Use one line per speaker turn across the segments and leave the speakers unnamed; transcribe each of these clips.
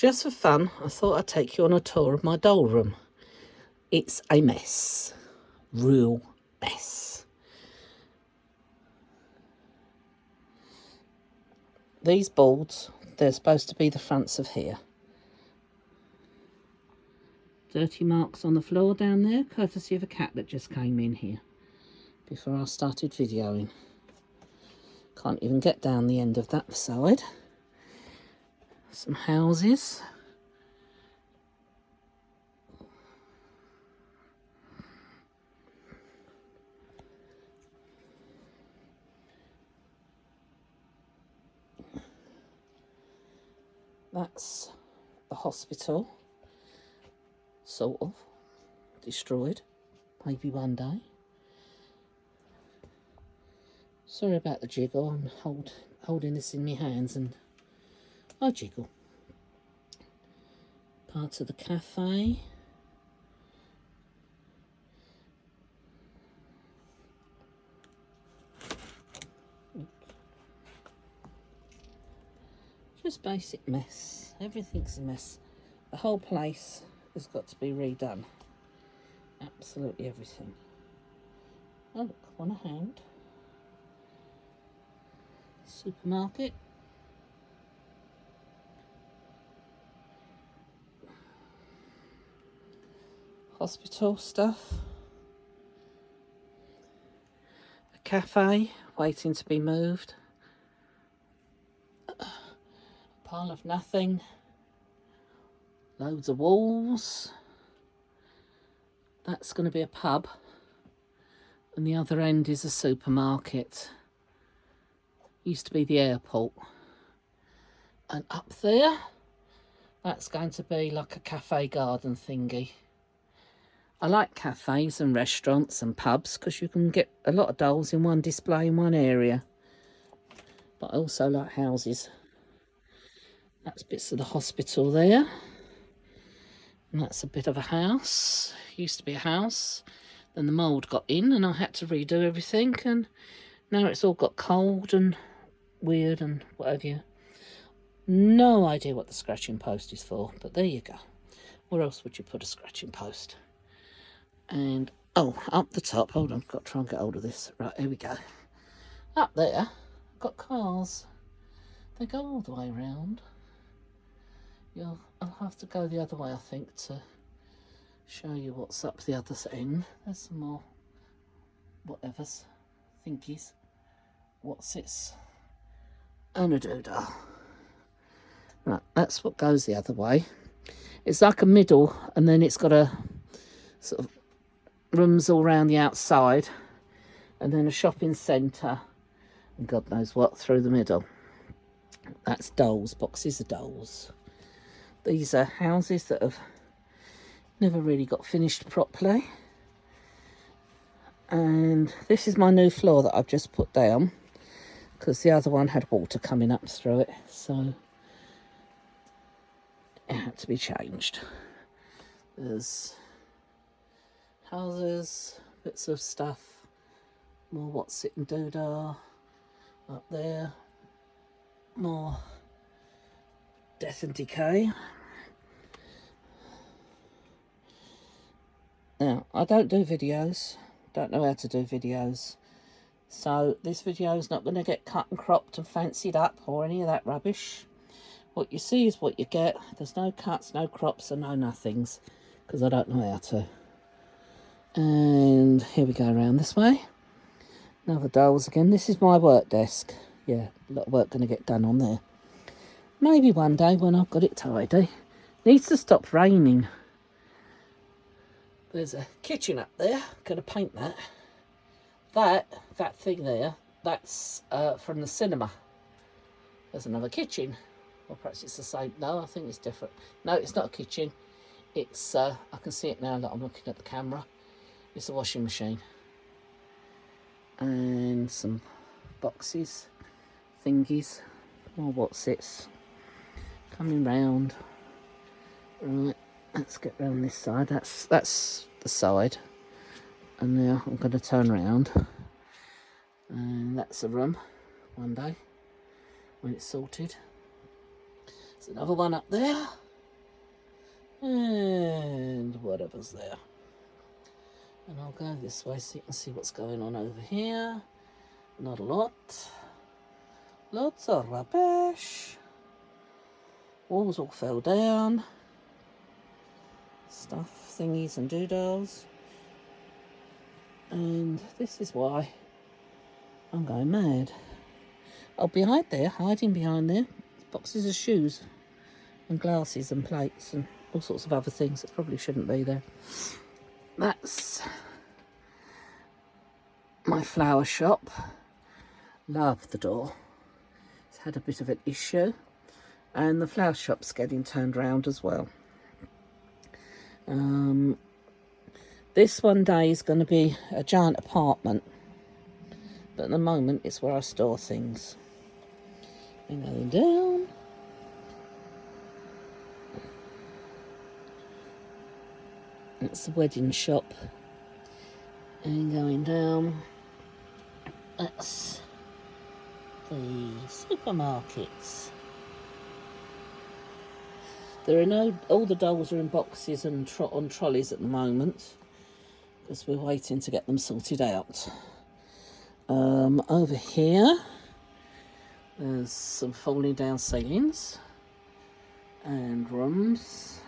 Just for fun, I thought I'd take you on a tour of my doll room. It's a mess. Real mess. These boards, they're supposed to be the fronts of here. Dirty marks on the floor down there, courtesy of a cat that just came in here before I started videoing. Can't even get down the end of that side. Some houses. That's the hospital, sort of, destroyed, maybe one day. Sorry about the jiggle, I'm holding this in my hands and I jiggle. Part of the cafe. Just basic mess. Everything's a mess. The whole place has got to be redone. Absolutely everything. Oh look, one hanged. Supermarket. Hospital stuff. A cafe waiting to be moved. Pile of nothing, loads of walls. That's going to be a pub, and the other end is a supermarket. Used to be the airport, and up there, that's going to be like a cafe garden thingy. I like cafes and restaurants and pubs because you can get a lot of dolls in one display in one area, but I also like houses. That's bits of the hospital there. And that's a bit of a house. Used to be a house. Then the mould got in and I had to redo everything. And now it's all got cold and weird and what have you. No idea what the scratching post is for. But there you go. Where else would you put a scratching post? And, oh, up the top. Hold on, I've got to try and get hold of this. Right, here we go. Up there, I've got cars. They go all the way around. I'll have to go the other way, I think, to show you what's up the other end. There's some more whatevers, thinkies, what's it's, and a doodah. Right, that's what goes the other way. It's like a middle, and then it's got a sort of rooms all around the outside, and then a shopping centre, and God knows what through the middle. That's dolls, boxes of dolls. These are houses that have never really got finished properly. And this is my new floor that I've just put down because the other one had water coming up through it, so it had to be changed. There's houses, bits of stuff, more what's it and doodah up there, more death and decay. Now, I don't do videos, don't know how to do videos, so this video is not going to get cut and cropped and fancied up or any of that rubbish. What you see is what you get. There's no cuts, no crops and no nothings, because I don't know how to. And here we go around this way. Another dolls again. This is my work desk. Yeah, a lot of work going to get done on there. Maybe one day when I've got it tidy. Needs to stop raining. There's a kitchen up there. Going to paint that. That thing there, that's from the cinema. There's another kitchen. Or perhaps it's the same. No, I think it's different. No, it's not a kitchen. It's, I can see it now that I'm looking at the camera. It's a washing machine. And some boxes, thingies, more what's it's. Coming round. Right, let's get round this side. That's the side. And now I'm going to turn around. And that's a room one day when it's sorted. There's another one up there. and whatever's there. And I'll go this way so you can see what's going on over here. Not a lot. Lots of rubbish. Walls all fell down. Stuff, thingies and doodles. And this is why I'm going mad. Oh, behind there, hiding behind there, boxes of shoes and glasses and plates and all sorts of other things that probably shouldn't be there. That's my flower shop. Love the door. It's had a bit of an issue. And the flower shop's getting turned around as well. This one day is going to be a giant apartment. But at the moment, it's where I store things. And going down. That's the wedding shop. And going down. That's the supermarkets. There are no, all the dolls are in boxes and on trolleys at the moment because we're waiting to get them sorted out. Over here, there's some falling down ceilings and rooms,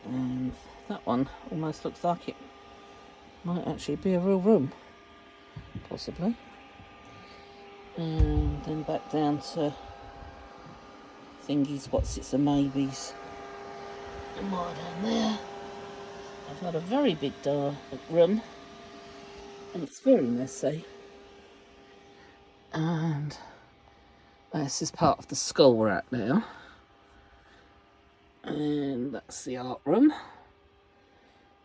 and that one almost looks like it might actually be a real room, possibly. And then back down to thingies, what's it's and maybes. And more down there. I've got a very big room, and it's very messy. And this is part of the school we're at now. And that's the art room.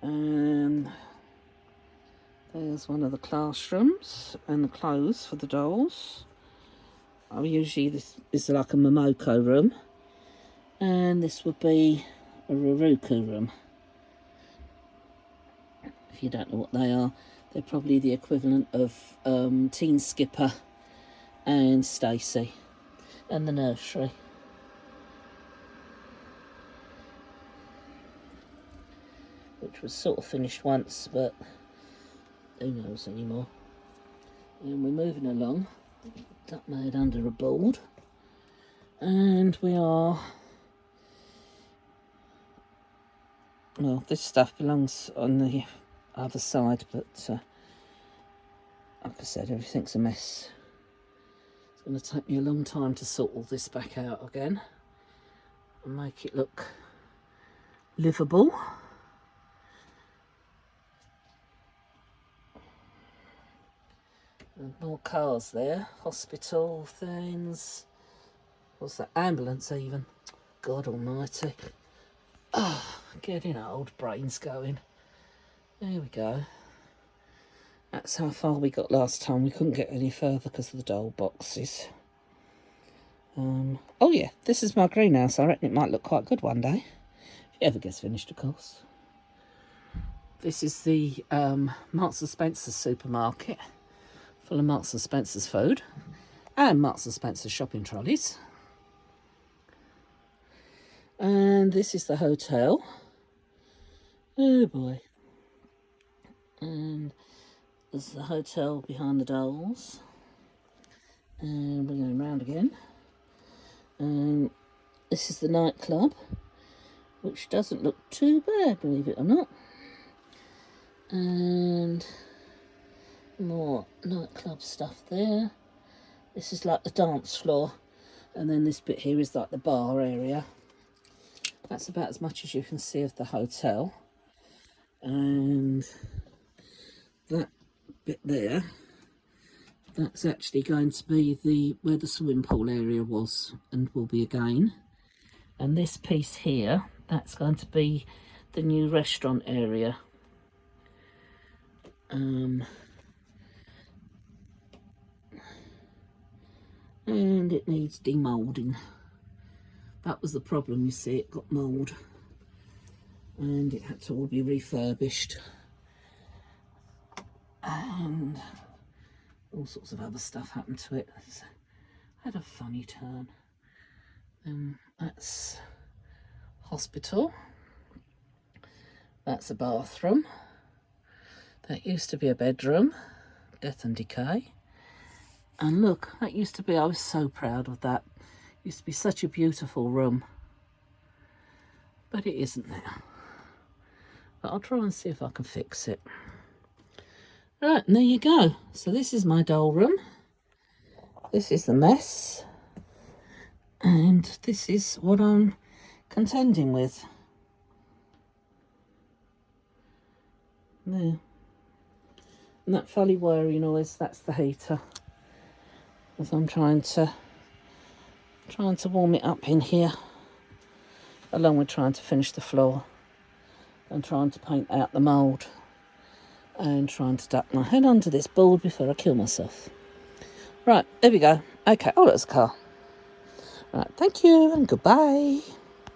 And there's one of the classrooms and the clothes for the dolls. Usually this is like a Momoko room. And this would be a Ruruku room. If you don't know what they are, they're probably the equivalent of Teen Skipper and Stacy and the nursery. Which was sort of finished once, but who knows anymore. And we're moving along. That made under a board. And we are... Well, this stuff belongs on the other side, but like I said, everything's a mess. It's going to take me a long time to sort all this back out again and make it look livable. And more cars there, hospital things. What's that? Ambulance even. God almighty. Oh, getting old, brains going. There we go. That's how far we got last time. We couldn't get any further because of the doll boxes. Oh yeah, this is my greenhouse. I reckon it might look quite good one day. If it ever gets finished, of course. This is the Marks and Spencer's supermarket. Full of Marks and Spencer's food. And Marks and Spencer's shopping trolleys. And this is the hotel. Oh boy. And there's the hotel behind the dolls. And we're going round again. And this is the nightclub, which doesn't look too bad, believe it or not. And more nightclub stuff there. This is like the dance floor. And then this bit here is like the bar area. That's about as much as you can see of the hotel. And that bit there, that's actually going to be where the swimming pool area was and will be again. And this piece here, that's going to be the new restaurant area. And it needs demoulding. That was the problem, you see, it got mould. And it had to all be refurbished. And all sorts of other stuff happened to it. It's had a funny turn. That's hospital. That's a bathroom. That used to be a bedroom. Death and decay. And look, that used to be, I was so proud of that. It used to be such a beautiful room. But it isn't now. But I'll try and see if I can fix it. Right, and there you go. So this is my doll room. This is the mess. And this is what I'm contending with. There. And that fuzzy whirring noise, that's the heater. As I'm trying to warm it up in here. Along with trying to finish the floor. And trying to paint out the mould. And trying to duck my head onto this board before I kill myself. Right, there we go. Okay, oh, that's a car. Right, thank you and goodbye.